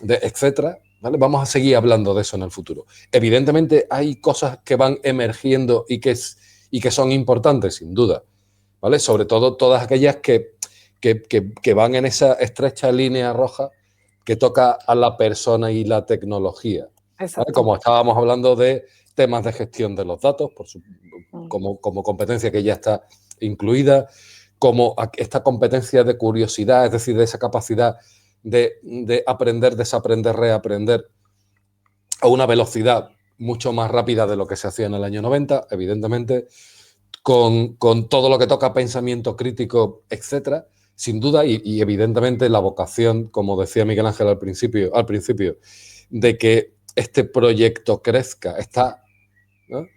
etcétera, ¿vale? Vamos a seguir hablando de eso en el futuro. Evidentemente hay cosas que van emergiendo y que son importantes, sin duda, ¿vale? Sobre todo todas aquellas que van en esa estrecha línea roja que toca a la persona y la tecnología. ¿Vale? Como estábamos hablando de temas de gestión de los datos, como competencia que ya está incluida, como esta competencia de curiosidad, es decir, de esa capacidad de aprender, desaprender, reaprender a una velocidad mucho más rápida de lo que se hacía en el año 90, evidentemente, con todo lo que toca pensamiento crítico, etcétera, sin duda, y evidentemente la vocación, como decía Miguel Ángel al principio, de que este proyecto crezca, ¿no?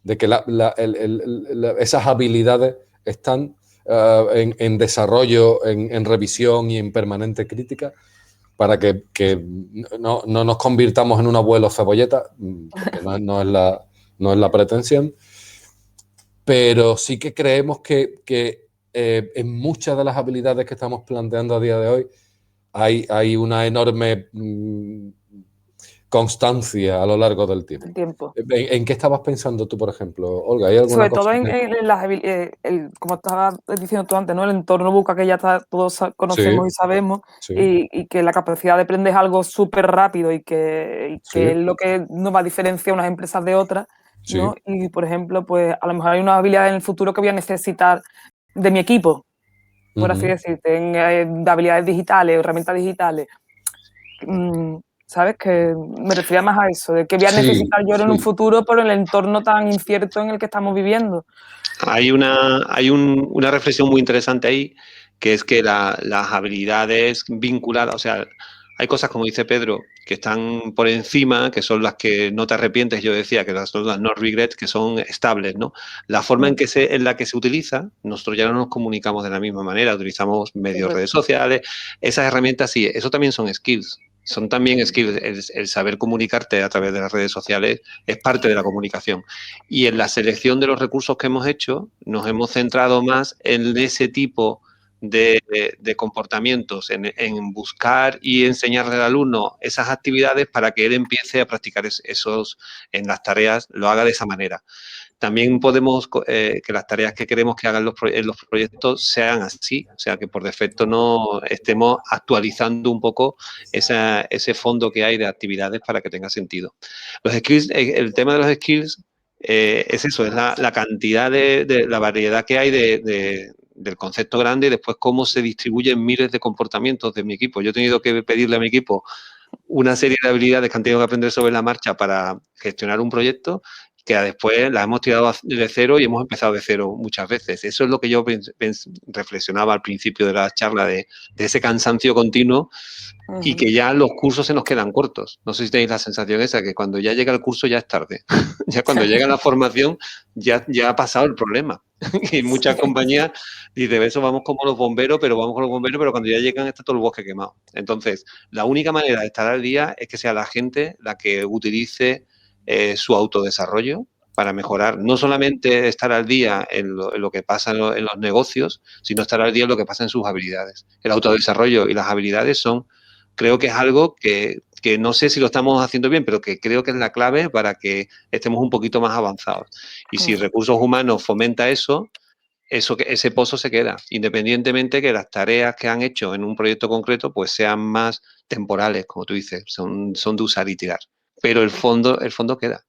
De que esas habilidades están en desarrollo, en revisión y en permanente crítica, para que no nos convirtamos en un abuelo cebolleta, porque no es la pretensión, pero sí que creemos que en muchas de las habilidades que estamos planteando a día de hoy hay una enorme constancia a lo largo del tiempo. ¿En qué estabas pensando tú, por ejemplo, Olga? ¿Hay alguna Sobre todo en las como estabas diciendo tú antes, ¿no? El entorno buca que ya todos conocemos y sabemos, y que la capacidad de aprender es algo súper rápido y que es lo que nos va a diferenciar unas empresas de otras, ¿no? Y, por ejemplo, pues a lo mejor hay una habilidad en el futuro que voy a necesitar de mi equipo, por así decirte, de habilidades digitales, herramientas digitales. ¿Sabes? Que me refería más a eso, de que voy a necesitar yo en un futuro por el entorno tan incierto en el que estamos viviendo. Hay una reflexión muy interesante ahí, que es que las habilidades vinculadas, o sea, hay cosas, como dice Pedro, que están por encima, que son las que no te arrepientes, yo decía, que son las no regrets, que son estables, ¿no? La forma en la que se utiliza, nosotros ya no nos comunicamos de la misma manera, utilizamos medios, redes sociales, esas herramientas sí, eso también son skills. Son también skills, el saber comunicarte a través de las redes sociales es parte de la comunicación. Y en la selección de los recursos que hemos hecho, nos hemos centrado más en ese tipo de comportamientos, en buscar y enseñarle al alumno esas actividades para que él empiece a practicar esos en las tareas, lo haga de esa manera. También podemos que las tareas que queremos que hagan en los proyectos sean así, o sea, que por defecto no estemos actualizando un poco ese fondo que hay de actividades para que tenga sentido. Los skills, el tema de los skills es eso, es la cantidad de la variedad que hay del concepto grande y después cómo se distribuyen miles de comportamientos de mi equipo. Yo he tenido que pedirle a mi equipo una serie de habilidades que han tenido que aprender sobre la marcha para gestionar un proyecto que después las hemos tirado de cero y hemos empezado de cero muchas veces. Eso es lo que yo reflexionaba al principio de la charla, de ese cansancio continuo y que ya los cursos se nos quedan cortos. No sé si tenéis la sensación esa, que cuando ya llega el curso ya es tarde. Ya cuando llega la formación ya ha pasado el problema. Y muchas compañías dicen, eso vamos como los bomberos, pero cuando ya llegan está todo el bosque quemado. Entonces, la única manera de estar al día es que sea la gente la que utilice su autodesarrollo para mejorar, no solamente estar al día en lo que pasa en los negocios, sino estar al día en lo que pasa en sus habilidades. El autodesarrollo y las habilidades creo que es algo que no sé si lo estamos haciendo bien, pero que creo que es la clave para que estemos un poquito más avanzados. Y si recursos humanos fomenta ese pozo se queda, independientemente que las tareas que han hecho en un proyecto concreto pues sean más temporales, como tú dices, son de usar y tirar. Pero el fondo queda.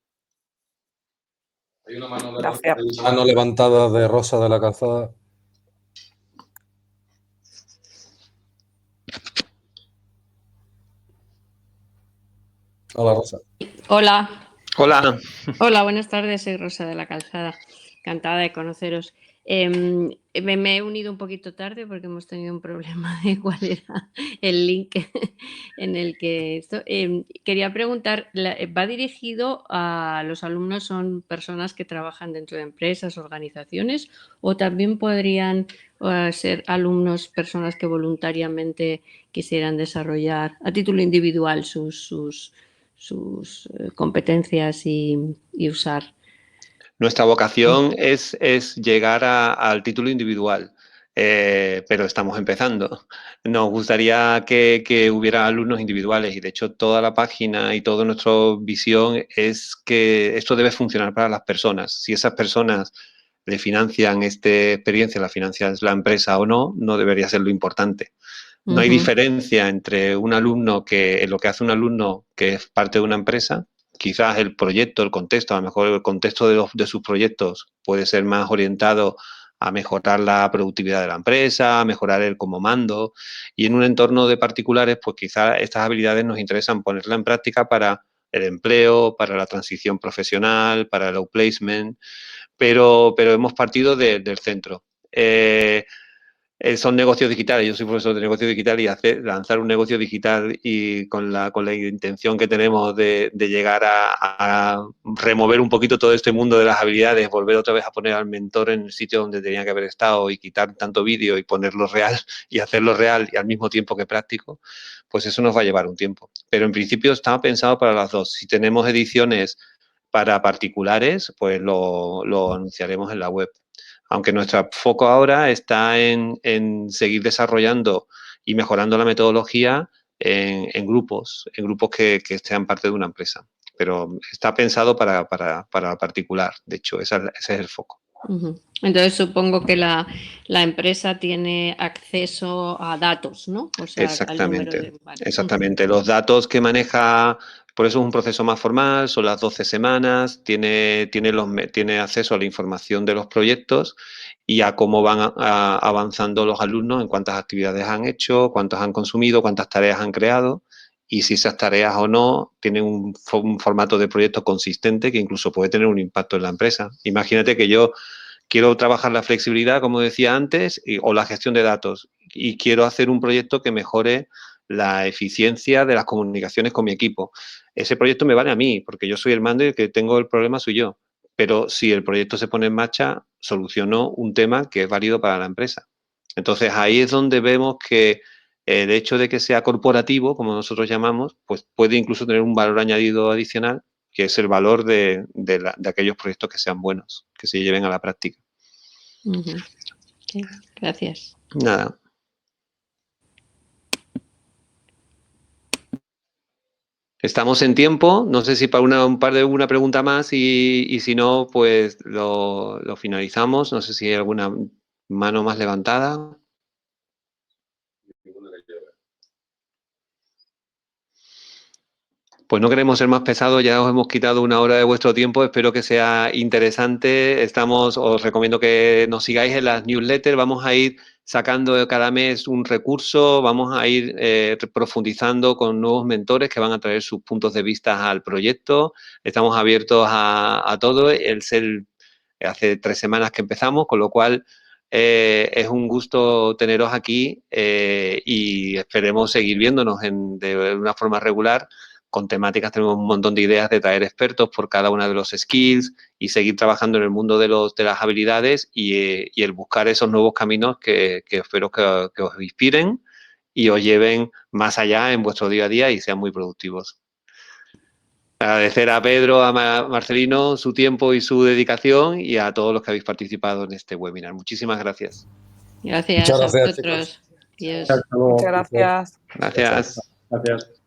Hay una mano levantada de Rosa de la Calzada. Hola, Rosa. Hola. Hola. Hola, buenas tardes. Soy Rosa de la Calzada. Encantada de conoceros. Me he unido un poquito tarde porque hemos tenido un problema de cuál era el link en el que esto. Quería preguntar, ¿va dirigido a los alumnos? ¿Son personas que trabajan dentro de empresas, organizaciones, o también podrían ser alumnos, personas que voluntariamente quisieran desarrollar a título individual sus competencias y usar? Nuestra vocación es llegar al título individual, pero estamos empezando. Nos gustaría que hubiera alumnos individuales y, de hecho, toda la página y toda nuestra visión es que esto debe funcionar para las personas. Si esas personas le financian esta experiencia, la financia la empresa o no, no debería ser lo importante. No hay diferencia entre un alumno lo que hace un alumno que es parte de una empresa. Quizás el proyecto, el contexto, a lo mejor el contexto de sus proyectos puede ser más orientado a mejorar la productividad de la empresa, a mejorar el como mando. Y en un entorno de particulares, pues quizás estas habilidades nos interesan ponerla en práctica para el empleo, para la transición profesional, para el outplacement, pero hemos partido del centro. Son negocios digitales. Yo soy profesor de negocio digital y lanzar un negocio digital y con la intención que tenemos de llegar a remover un poquito todo este mundo de las habilidades, volver otra vez a poner al mentor en el sitio donde tenía que haber estado y quitar tanto vídeo y ponerlo real y hacerlo real y al mismo tiempo que práctico, pues eso nos va a llevar un tiempo. Pero en principio está pensado para las dos. Si tenemos ediciones para particulares, pues lo anunciaremos en la web. Aunque nuestro foco ahora está en seguir desarrollando y mejorando la metodología en grupos que sean parte de una empresa. Pero está pensado para particular, de hecho, ese es el foco. Entonces supongo que la empresa tiene acceso a datos, ¿no? O sea, al número de... Vale. Exactamente. Los datos que maneja, por eso es un proceso más formal, son las 12 semanas, tiene acceso a la información de los proyectos y a cómo van avanzando los alumnos en cuántas actividades han hecho, cuántos han consumido, cuántas tareas han creado y si esas tareas o no tienen un formato de proyecto consistente que incluso puede tener un impacto en la empresa. Imagínate que yo quiero trabajar la flexibilidad, como decía antes, o la gestión de datos y quiero hacer un proyecto que mejore la eficiencia de las comunicaciones con mi equipo. Ese proyecto me vale a mí, porque yo soy el mando y el que tengo el problema soy yo. Pero si el proyecto se pone en marcha, solucionó un tema que es válido para la empresa. Entonces ahí es donde vemos que el hecho de que sea corporativo, como nosotros llamamos, pues puede incluso tener un valor añadido adicional, que es el valor de aquellos proyectos que sean buenos, que se lleven a la práctica. Sí, gracias. Nada. Estamos en tiempo, no sé si para una pregunta más y si no, pues lo finalizamos. No sé si hay alguna mano más levantada. Pues no queremos ser más pesados, ya os hemos quitado 1 hora de vuestro tiempo, espero que sea interesante. Os recomiendo que nos sigáis en las newsletters, vamos a ir sacando cada mes un recurso, vamos a ir profundizando con nuevos mentores que van a traer sus puntos de vista al proyecto. Estamos abiertos a todo. Hace 3 semanas que empezamos, con lo cual es un gusto teneros aquí y esperemos seguir viéndonos de una forma regular. Con temáticas tenemos un montón de ideas de traer expertos por cada una de los skills y seguir trabajando en el mundo de las habilidades y el buscar esos nuevos caminos que espero que os inspiren y os lleven más allá en vuestro día a día y sean muy productivos. Agradecer a Pedro, a Marcelino su tiempo y su dedicación y a todos los que habéis participado en este webinar. Muchísimas gracias. Gracias a vosotros. Adiós. Muchas gracias. Gracias. Gracias.